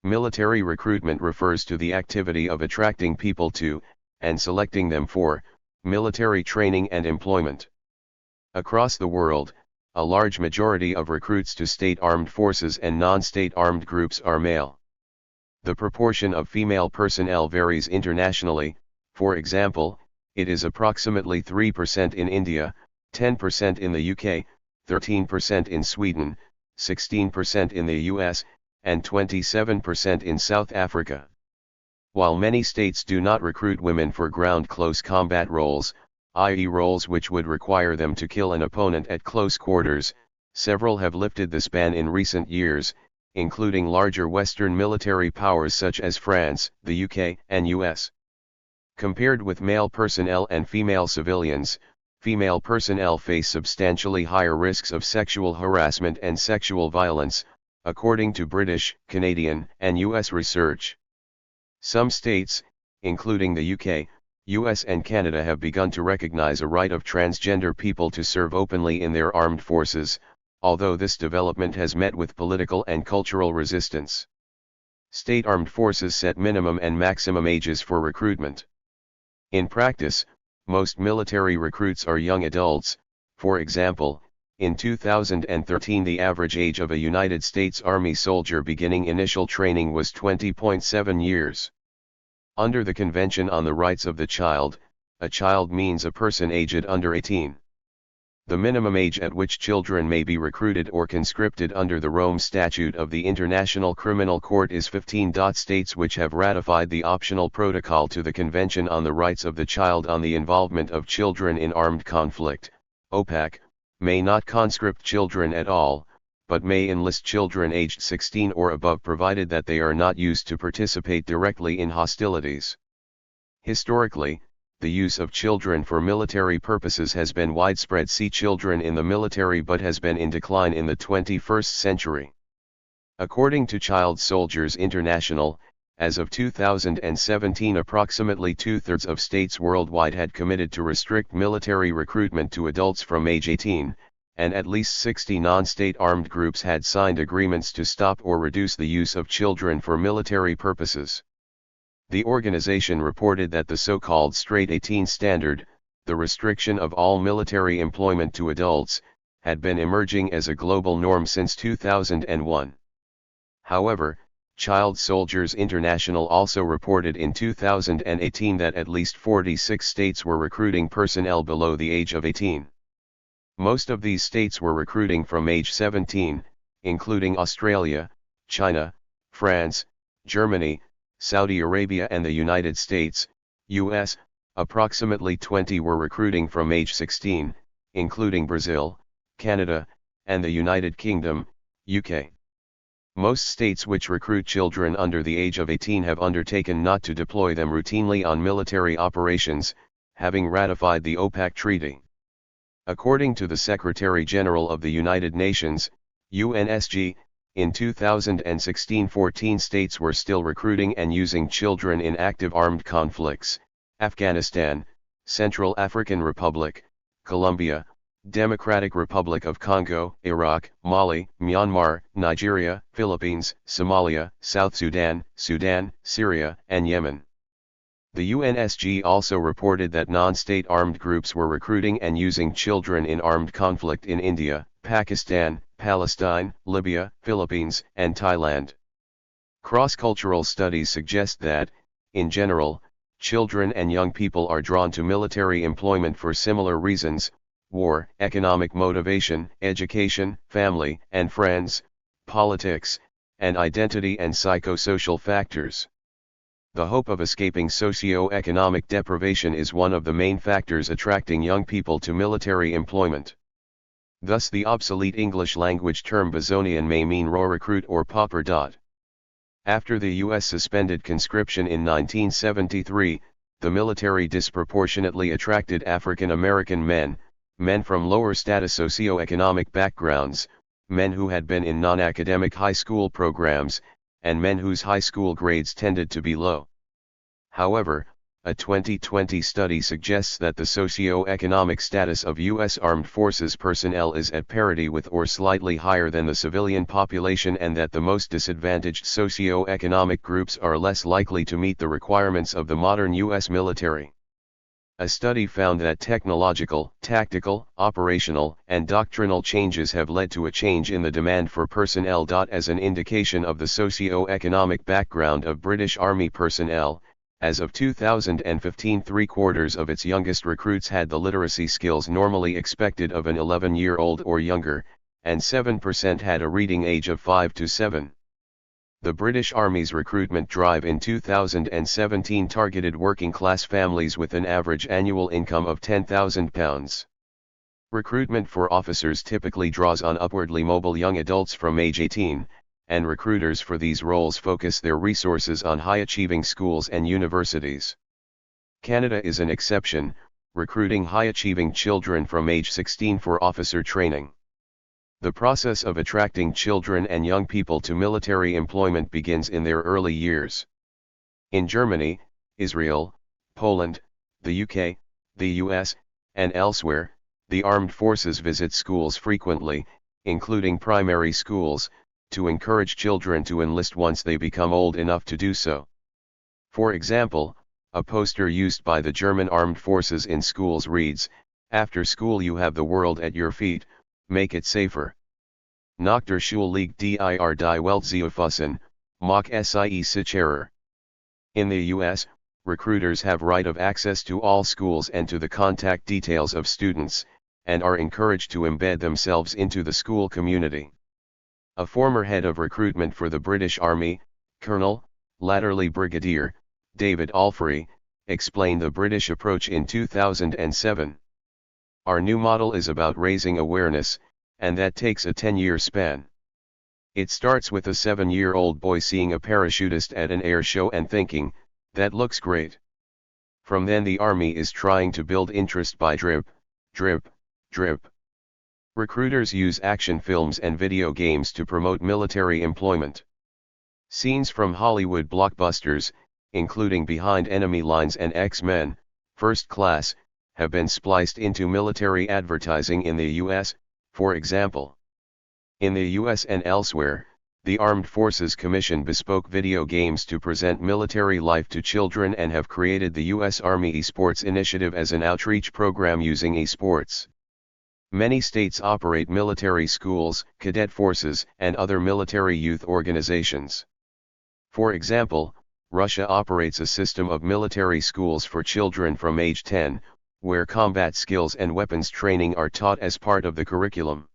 Military recruitment refers to the activity of attracting people to, and selecting them for, military training and employment. Across the world, a large majority of recruits to state armed forces and non-state armed groups are male. The proportion of female personnel varies internationally. For example, it is approximately 3% in India, 10% in the UK, 13% in Sweden, 16% in the US, and 27% in South Africa. While many states do not recruit women for ground close combat roles, i.e. roles which would require them to kill an opponent at close quarters, several have lifted this ban in recent years, including larger Western military powers such as France, the UK, and US. Compared with male personnel and female civilians, female personnel face substantially higher risks of sexual harassment and sexual violence, according to British, Canadian, and US research. Some states, including the UK, US and Canada, have begun to recognize a right of transgender people to serve openly in their armed forces, although this development has met with political and cultural resistance. State armed forces set minimum and maximum ages for recruitment. In practice, most military recruits are young adults. For example, in 2013 the average age of a United States Army soldier beginning initial training was 20.7 years. Under the Convention on the Rights of the Child, a child means a person aged under 18. The minimum age at which children may be recruited or conscripted under the Rome Statute of the International Criminal Court is 15. States which have ratified the optional protocol to the Convention on the Rights of the Child on the Involvement of Children in Armed Conflict, OPAC, may not conscript children at all, but may enlist children aged 16 or above provided that they are not used to participate directly in hostilities. Historically, the use of children for military purposes has been widespread. See children in the military, but has been in decline in the 21st century. According to Child Soldiers International, as of 2017 approximately two-thirds of states worldwide had committed to restrict military recruitment to adults from age 18, and at least 60 non-state armed groups had signed agreements to stop or reduce the use of children for military purposes. The organization reported that the so-called Straight 18 standard, the restriction of all military employment to adults, had been emerging as a global norm since 2001. However, Child Soldiers International also reported in 2018 that at least 46 states were recruiting personnel below the age of 18. Most of these states were recruiting from age 17, including Australia, China, France, Germany, Saudi Arabia and the United States, US. Approximately 20 were recruiting from age 16, including Brazil, Canada, and the United Kingdom, UK. Most states which recruit children under the age of 18 have undertaken not to deploy them routinely on military operations, having ratified the OPAC Treaty. According to the Secretary-General of the United Nations, UNSG, in 2016 14 states were still recruiting and using children in active armed conflicts: Afghanistan, Central African Republic, Colombia, Democratic Republic of Congo, Iraq, Mali, Myanmar, Nigeria, Philippines, Somalia, South Sudan, Syria, and Yemen. The UNSG also reported that non-state armed groups were recruiting and using children in armed conflict in India, Pakistan, Palestine, Libya, Philippines, and Thailand. Cross-cultural studies suggest that, in general, children and young people are drawn to military employment for similar reasons: war, economic motivation, education, family and friends, politics, and identity and psychosocial factors. The hope of escaping socio-economic deprivation is one of the main factors attracting young people to military employment. Thus the obsolete English language term Bazonian may mean raw recruit or pauper. After the U.S. suspended conscription in 1973, the military disproportionately attracted African American men, men from lower status socioeconomic backgrounds, men who had been in non-academic high school programs, and men whose high school grades tended to be low. However, A 2020 study suggests that the socio-economic status of U.S. Armed Forces personnel is at parity with or slightly higher than the civilian population, and that the most disadvantaged socio-economic groups are less likely to meet the requirements of the modern U.S. military. A study found that technological, tactical, operational, and doctrinal changes have led to a change in the demand for personnel. As an indication of the socio-economic background of British Army personnel, as of 2015, 3/4 of its youngest recruits had the literacy skills normally expected of an 11-year-old or younger, and 7% had a reading age of 5 to 7. The British Army's recruitment drive in 2017 targeted working-class families with an average annual income of £10,000. Recruitment for officers typically draws on upwardly mobile young adults from age 18, and recruiters for these roles focus their resources on high-achieving schools and universities. Canada is an exception, recruiting high-achieving children from age 16 for officer training. The process of attracting children and young people to military employment begins in their early years. In Germany, Israel, Poland, the UK, the US, and elsewhere, the armed forces visit schools frequently, including primary schools, to encourage children to enlist once they become old enough to do so. For example, a poster used by the German armed forces in schools reads, "After school you have the world at your feet, make it safer. Nach der Schule liegt die Welt zu Füßen, mach sie sicherer." In the US, recruiters have right of access to all schools and to the contact details of students, and are encouraged to embed themselves into the school community. A former head of recruitment for the British Army, Colonel, latterly Brigadier, David Alfrey, explained the British approach in 2007. "Our new model is about raising awareness, and that takes a 10-year span. It starts with a 7-year-old boy seeing a parachutist at an air show and thinking, that looks great. From then the Army is trying to build interest by drip, drip, drip." Recruiters use action films and video games to promote military employment. Scenes from Hollywood blockbusters, including Behind Enemy Lines and X-Men, First Class, have been spliced into military advertising in the US, for example. In the US and elsewhere, the Armed Forces commission bespoke video games to present military life to children and have created the US Army Esports Initiative as an outreach program using esports. Many states operate military schools, cadet forces, and other military youth organizations. For example, Russia operates a system of military schools for children from age 10, where combat skills and weapons training are taught as part of the curriculum.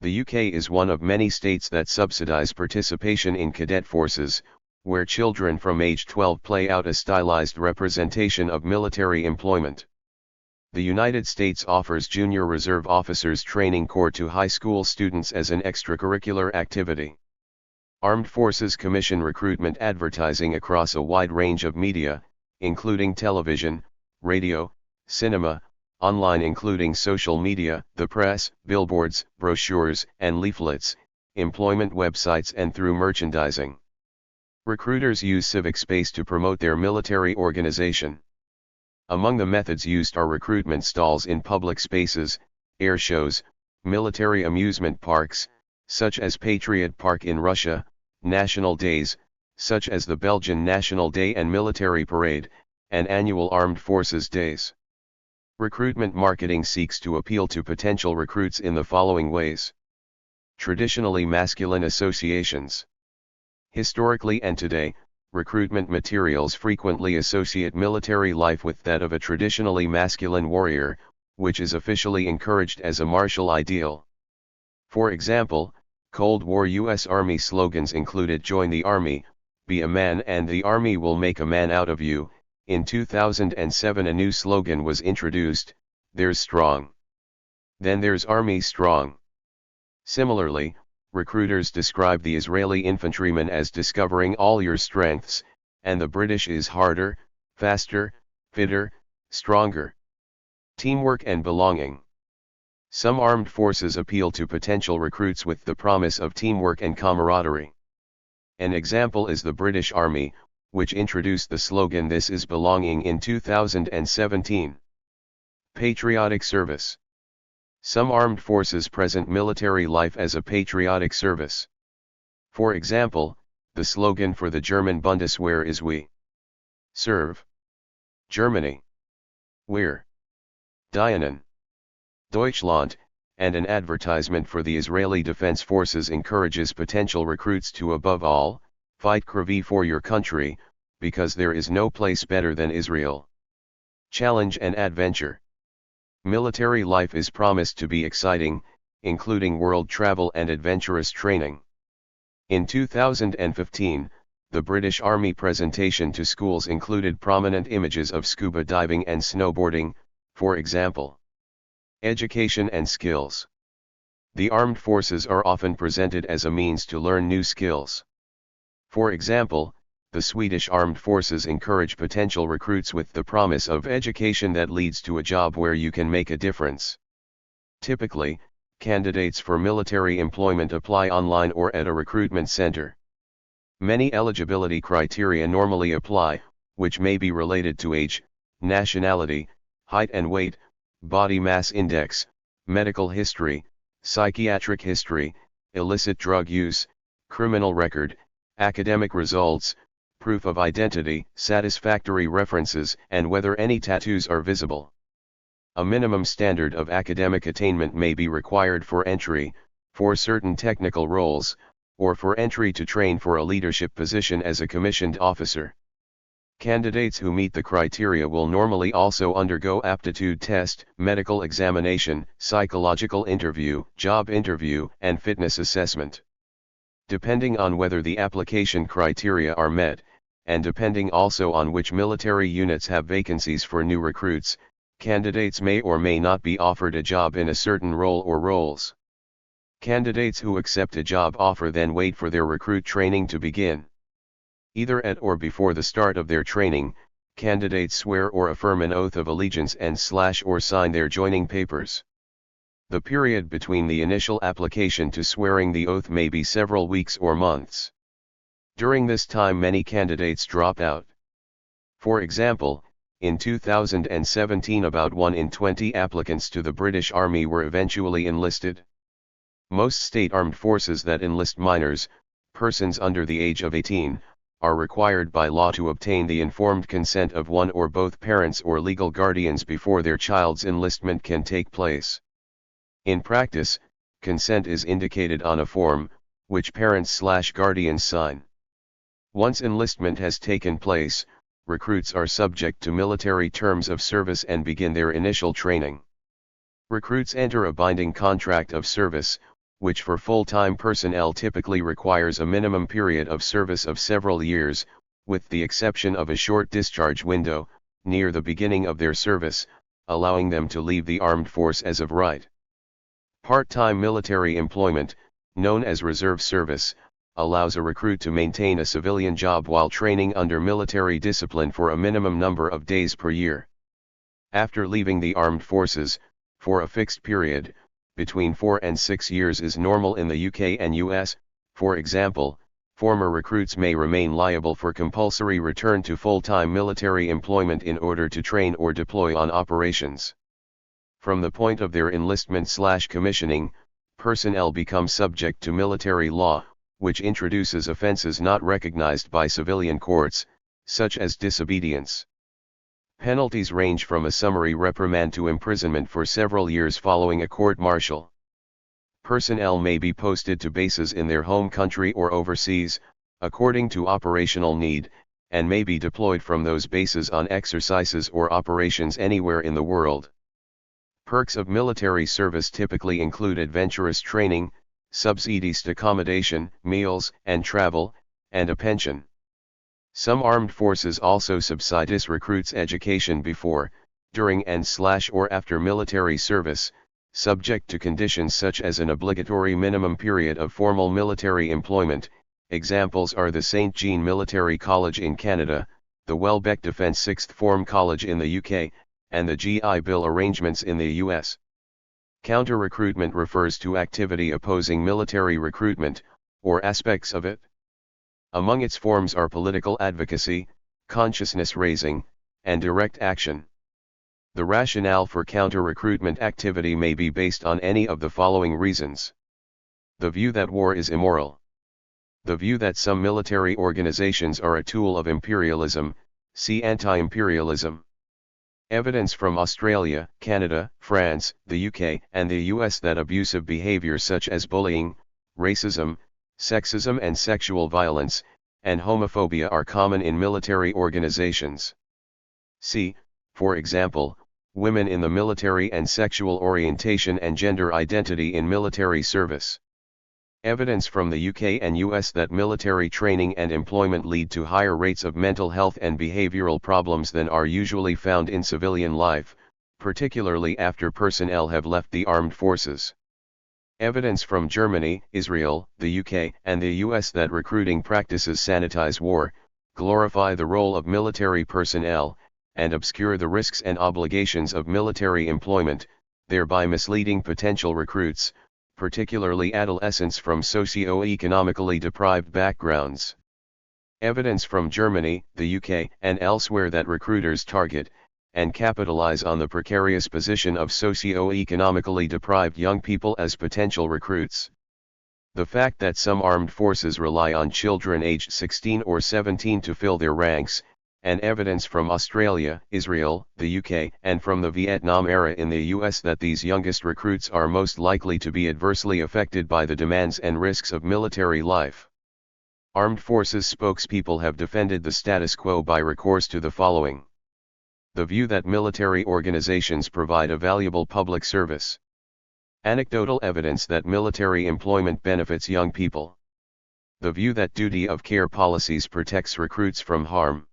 The UK is one of many states that subsidize participation in cadet forces, where children from age 12 play out a stylized representation of military employment. The United States offers Junior Reserve Officers Training Corps to high school students as an extracurricular activity. Armed Forces Commission recruitment advertising across a wide range of media, including television, radio, cinema, online including social media, the press, billboards, brochures, and leaflets, employment websites, and through merchandising. Recruiters use civic space to promote their military organization. Among the methods used are recruitment stalls in public spaces, air shows, military amusement parks, such as Patriot Park in Russia, national days, such as the Belgian National Day and Military Parade, and annual Armed Forces Days. Recruitment marketing seeks to appeal to potential recruits in the following ways. Traditionally masculine associations. Historically and today, recruitment materials frequently associate military life with that of a traditionally masculine warrior, which is officially encouraged as a martial ideal. For example, Cold War U.S. Army slogans included "Join the Army, be a man and the Army will make a man out of you." In 2007 a new slogan was introduced, "There's Strong. Then there's Army Strong." Similarly, recruiters describe the Israeli infantryman as discovering all your strengths, and the British is harder, faster, fitter, stronger. Teamwork and belonging. Some armed forces appeal to potential recruits with the promise of teamwork and camaraderie. An example is the British Army, which introduced the slogan "This is Belonging" in 2017. Patriotic service. Some armed forces present military life as a patriotic service. For example, the slogan for the German Bundeswehr is "We serve Germany. Wir dienen Deutschland," and an advertisement for the Israeli Defense Forces encourages potential recruits to, above all, fight Kravi for your country, because there is no place better than Israel. Challenge and adventure. Military life is promised to be exciting, including world travel and adventurous training. In 2015, the British Army presentation to schools included prominent images of scuba diving and snowboarding, for example. Education and skills. The armed forces are often presented as a means to learn new skills. For example, the Swedish armed forces encourage potential recruits with the promise of education that leads to a job where you can make a difference. Typically, candidates for military employment apply online or at a recruitment center. Many eligibility criteria normally apply, which may be related to age, nationality, height and weight, body mass index, medical history, psychiatric history, illicit drug use, criminal record, academic results, proof of identity, satisfactory references, and whether any tattoos are visible. A minimum standard of academic attainment may be required for entry, for certain technical roles, or for entry to train for a leadership position as a commissioned officer. Candidates who meet the criteria will normally also undergo aptitude test, medical examination, psychological interview, job interview, and fitness assessment. Depending on whether the application criteria are met, and depending also on which military units have vacancies for new recruits, candidates may or may not be offered a job in a certain role or roles. Candidates who accept a job offer then wait for their recruit training to begin. Either at or before the start of their training, candidates swear or affirm an oath of allegiance and/or sign their joining papers. The period between the initial application to swearing the oath may be several weeks or months. During this time many candidates drop out. For example, in 2017 about 1 in 20 applicants to the British Army were eventually enlisted. Most state armed forces that enlist minors, persons under the age of 18, are required by law to obtain the informed consent of one or both parents or legal guardians before their child's enlistment can take place. In practice, consent is indicated on a form, which parents/guardians sign. Once enlistment has taken place, recruits are subject to military terms of service and begin their initial training. Recruits enter a binding contract of service, which for full-time personnel typically requires a minimum period of service of several years, with the exception of a short discharge window, near the beginning of their service, allowing them to leave the armed force as of right. Part-time military employment, known as reserve service, allows a recruit to maintain a civilian job while training under military discipline for a minimum number of days per year. After leaving the armed forces, for a fixed period, between 4 and 6 years is normal in the UK and US. For example, former recruits may remain liable for compulsory return to full-time military employment in order to train or deploy on operations. From the point of their enlistment/commissioning, personnel become subject to military law, which introduces offenses not recognized by civilian courts, such as disobedience. Penalties range from a summary reprimand to imprisonment for several years following a court-martial. Personnel may be posted to bases in their home country or overseas, according to operational need, and may be deployed from those bases on exercises or operations anywhere in the world. Perks of military service typically include adventurous training, subsidies to accommodation, meals and travel, and a pension. Some armed forces also subsidize recruits' education before, during and/or after military service, subject to conditions such as an obligatory minimum period of formal military employment. Examples are the St. Jean Military College in Canada, the Welbeck Defence Sixth Form College in the UK, and the GI Bill arrangements in the US. Counter-recruitment refers to activity opposing military recruitment, or aspects of it. Among its forms are political advocacy, consciousness raising, and direct action. The rationale for counter-recruitment activity may be based on any of the following reasons. The view that war is immoral. The view that some military organizations are a tool of imperialism, see anti-imperialism. Evidence from Australia, Canada, France, the UK, and the US that abusive behavior such as bullying, racism, sexism and sexual violence, and homophobia are common in military organizations. See, for example, women in the military and sexual orientation and gender identity in military service. Evidence from the UK and US that military training and employment lead to higher rates of mental health and behavioral problems than are usually found in civilian life, particularly after personnel have left the armed forces. Evidence from Germany, Israel, the UK, and the US that recruiting practices sanitize war, glorify the role of military personnel, and obscure the risks and obligations of military employment, thereby misleading potential recruits, particularly adolescents from socio-economically deprived backgrounds. Evidence from Germany, the UK, and elsewhere that recruiters target and capitalize on the precarious position of socio-economically deprived young people as potential recruits. The fact that some armed forces rely on children aged 16 or 17 to fill their ranks, and evidence from Australia, Israel, the UK, and from the Vietnam era in the US that these youngest recruits are most likely to be adversely affected by the demands and risks of military life. Armed forces spokespeople have defended the status quo by recourse to the following. The view that military organizations provide a valuable public service. Anecdotal evidence that military employment benefits young people. The view that duty of care policies protects recruits from harm.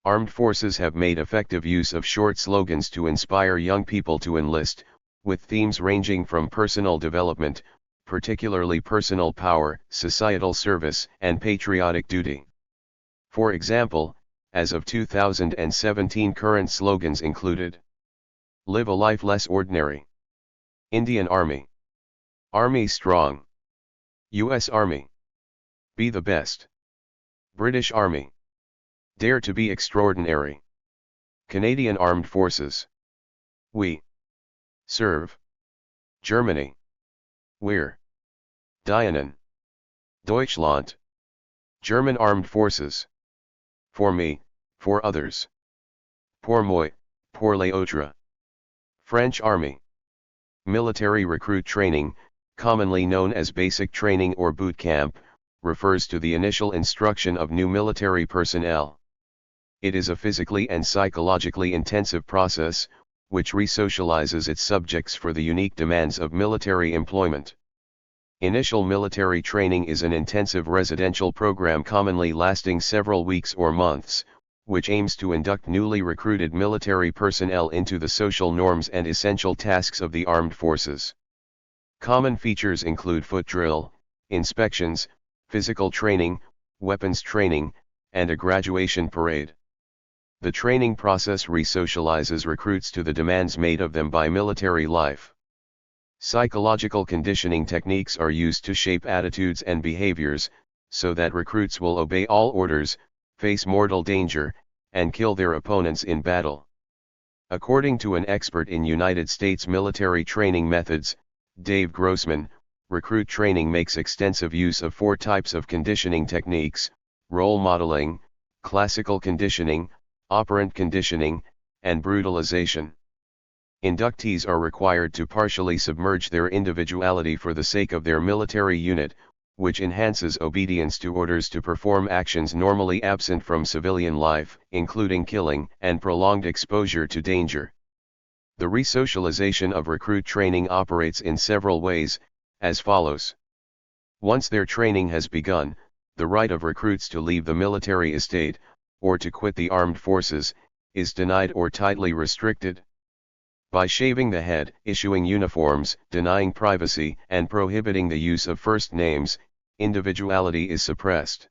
Armed forces have made effective use of short slogans to inspire young people to enlist, with themes ranging from personal development, particularly personal power, societal service, and patriotic duty. For example, as of 2017 current slogans included: Live a life less ordinary. Indian Army. Army strong. US Army. Be the best. British Army. Dare to be extraordinary. Canadian Armed Forces. We serve Germany. Wir dienen Deutschland. German Armed Forces. For me, for others. Pour moi, pour les autres. French Army. Military recruit training, commonly known as basic training or boot camp, refers to the initial instruction of new military personnel. It is a physically and psychologically intensive process, which resocializes its subjects for the unique demands of military employment. Initial military training is an intensive residential program commonly lasting several weeks or months, which aims to induct newly recruited military personnel into the social norms and essential tasks of the armed forces. Common features include foot drill, inspections, physical training, weapons training, and a graduation parade. The training process resocializes recruits to the demands made of them by military life. Psychological conditioning techniques are used to shape attitudes and behaviors, so that recruits will obey all orders, face mortal danger, and kill their opponents in battle. According to an expert in United States military training methods, Dave Grossman, recruit training makes extensive use of 4 types of conditioning techniques: role modeling, classical conditioning, operant conditioning, and brutalization. Inductees are required to partially submerge their individuality for the sake of their military unit, which enhances obedience to orders to perform actions normally absent from civilian life, including killing and prolonged exposure to danger. The resocialization of recruit training operates in several ways, as follows. Once their training has begun, the right of recruits to leave the military estate, or to quit the armed forces, is denied or tightly restricted. By shaving the head, issuing uniforms, denying privacy, and prohibiting the use of first names, individuality is suppressed.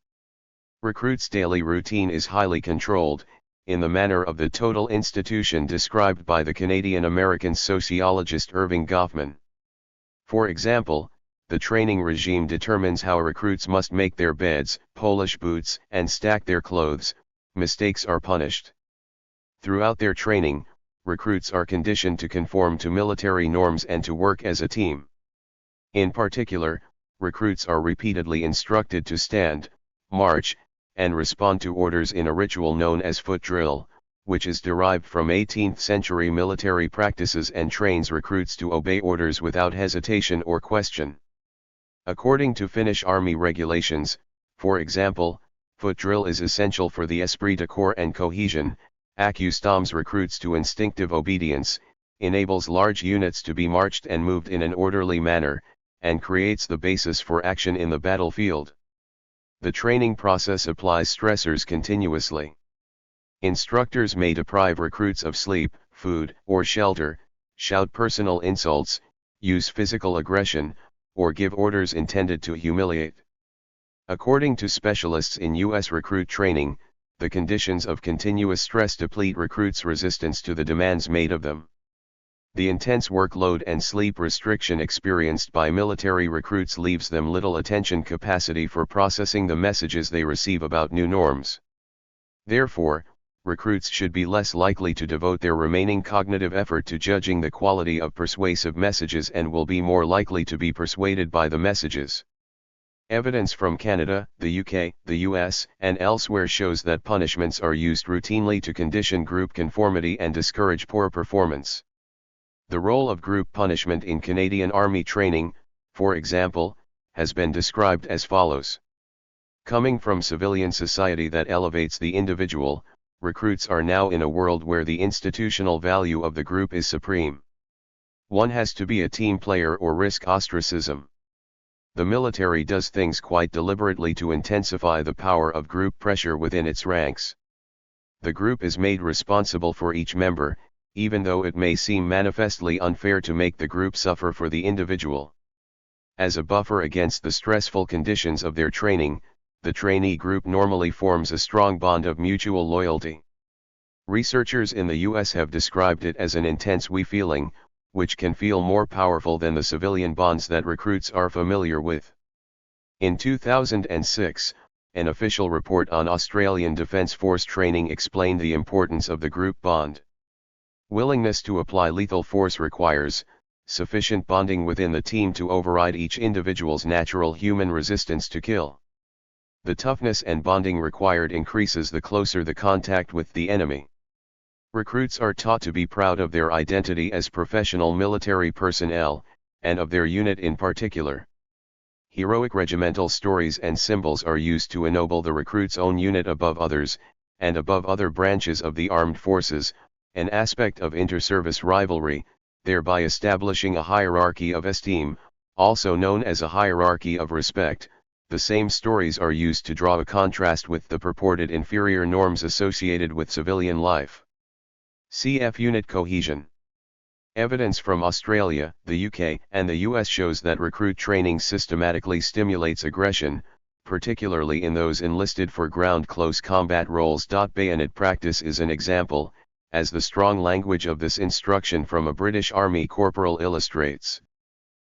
Recruits' daily routine is highly controlled, in the manner of the total institution described by the Canadian-American sociologist Irving Goffman. For example, the training regime determines how recruits must make their beds, polish boots, and stack their clothes. Mistakes are punished. Throughout their training, recruits are conditioned to conform to military norms and to work as a team. In particular, recruits are repeatedly instructed to stand, march, and respond to orders in a ritual known as foot drill, which is derived from 18th century military practices and trains recruits to obey orders without hesitation or question. According to Finnish Army regulations, for example, foot drill is essential for the esprit de corps and cohesion, accustoms recruits to instinctive obedience, enables large units to be marched and moved in an orderly manner, and creates the basis for action in the battlefield. The training process applies stressors continuously. Instructors may deprive recruits of sleep, food, or shelter, shout personal insults, use physical aggression, or give orders intended to humiliate. According to specialists in U.S. recruit training, the conditions of continuous stress deplete recruits' resistance to the demands made of them. The intense workload and sleep restriction experienced by military recruits leaves them little attention capacity for processing the messages they receive about new norms. Therefore, recruits should be less likely to devote their remaining cognitive effort to judging the quality of persuasive messages and will be more likely to be persuaded by the messages. Evidence from Canada, the UK, the US, and elsewhere shows that punishments are used routinely to condition group conformity and discourage poor performance. The role of group punishment in Canadian Army training, for example, has been described as follows. Coming from civilian society that elevates the individual, recruits are now in a world where the institutional value of the group is supreme. One has to be a team player or risk ostracism. The military does things quite deliberately to intensify the power of group pressure within its ranks. The group is made responsible for each member, even though it may seem manifestly unfair to make the group suffer for the individual. As a buffer against the stressful conditions of their training, the trainee group normally forms a strong bond of mutual loyalty. Researchers in the US have described it as an intense we feeling, which can feel more powerful than the civilian bonds that recruits are familiar with. In 2006, an official report on Australian Defence Force training explained the importance of the group bond. Willingness to apply lethal force requires sufficient bonding within the team to override each individual's natural human resistance to kill. The toughness and bonding required increases the closer the contact with the enemy. Recruits are taught to be proud of their identity as professional military personnel, and of their unit in particular. Heroic regimental stories and symbols are used to ennoble the recruit's own unit above others, and above other branches of the armed forces, an aspect of inter-service rivalry, thereby establishing a hierarchy of esteem, also known as a hierarchy of respect. The same stories are used to draw a contrast with the purported inferior norms associated with civilian life. Cf. Unit cohesion. Evidence from Australia, the UK, and the US shows that recruit training systematically stimulates aggression, particularly in those enlisted for ground close combat roles. Bayonet practice is an example, as the strong language of this instruction from a British Army corporal illustrates.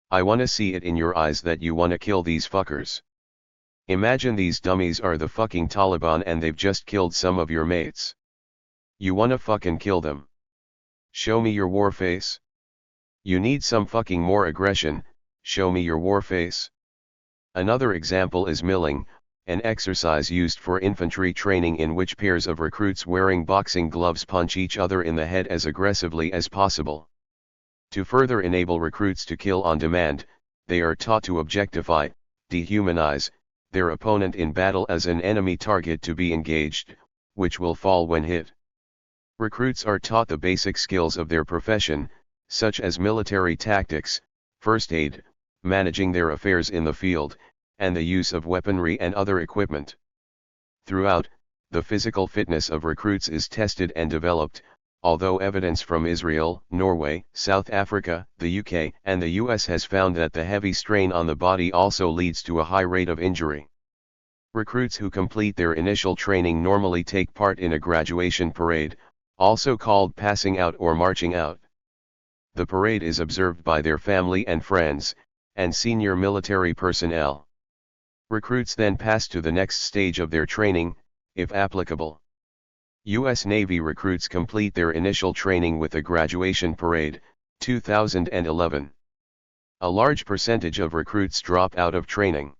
I wanna see it in your eyes that you wanna kill these fuckers. Imagine these dummies are the fucking Taliban and they've just killed some of your mates. You wanna fucking kill them. Show me your war face. You need some fucking more aggression, show me your war face. Another example is milling, an exercise used for infantry training in which pairs of recruits wearing boxing gloves punch each other in the head as aggressively as possible. To further enable recruits to kill on demand, they are taught to objectify, dehumanize, their opponent in battle as an enemy target to be engaged, which will fall when hit. Recruits are taught the basic skills of their profession, such as military tactics, first aid, managing their affairs in the field, and the use of weaponry and other equipment. Throughout, the physical fitness of recruits is tested and developed, although evidence from Israel, Norway, South Africa, the UK, and the US has found that the heavy strain on the body also leads to a high rate of injury. Recruits who complete their initial training normally take part in a graduation parade, also called passing out or marching out. The parade is observed by their family and friends, and senior military personnel. Recruits then pass to the next stage of their training, if applicable. U.S. Navy recruits complete their initial training with a graduation parade, 2011. A large percentage of recruits drop out of training.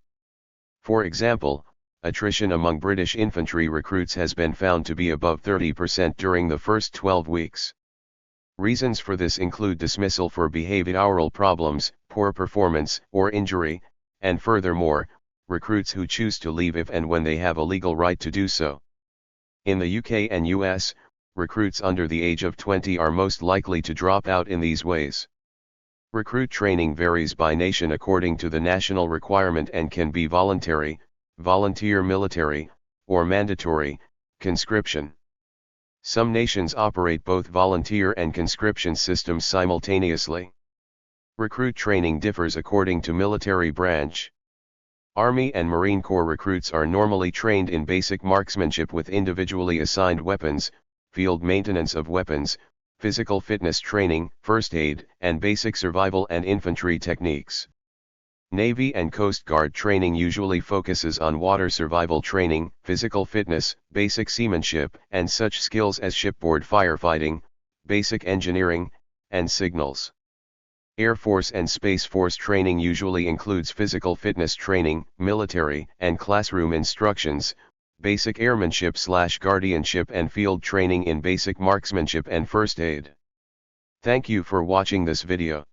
For example, attrition among British infantry recruits has been found to be above 30% during the first 12 weeks. Reasons for this include dismissal for behavioral problems, poor performance, or injury, and furthermore, recruits who choose to leave if and when they have a legal right to do so. In the UK and US, recruits under the age of 20 are most likely to drop out in these ways. Recruit training varies by nation according to the national requirement and can be voluntary, volunteer military, or mandatory, conscription. Some nations operate both volunteer and conscription systems simultaneously. Recruit training differs according to military branch. Army and Marine Corps recruits are normally trained in basic marksmanship with individually assigned weapons, field maintenance of weapons, physical fitness training, first aid, and basic survival and infantry techniques. Navy and Coast Guard training usually focuses on water survival training, physical fitness, basic seamanship, and such skills as shipboard firefighting, basic engineering, and signals. Air Force and Space Force training usually includes physical fitness training, military and classroom instructions, basic airmanship/guardianship and field training in basic marksmanship and first aid. Thank you for watching this video.